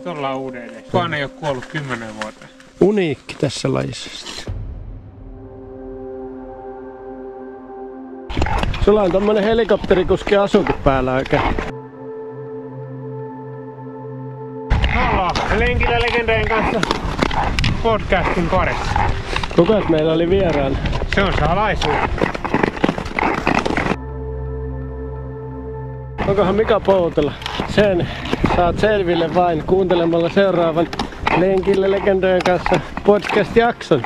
tuolla uudelleen. Kukaan ei ole kuollut 10 vuotta. Uniikki tässä lajissa. Sulla on tommonen helikopterikuski asukin päällä oikein. Me ollaan lenkillä legendojen kanssa podcastin parissa. Kukas meillä oli vieraana? Se on salaisuus. Onkohan Mika Poutala? Sen saat selville vain kuuntelemalla seuraavan Lenkillä legendojen kanssa podcast-jakson.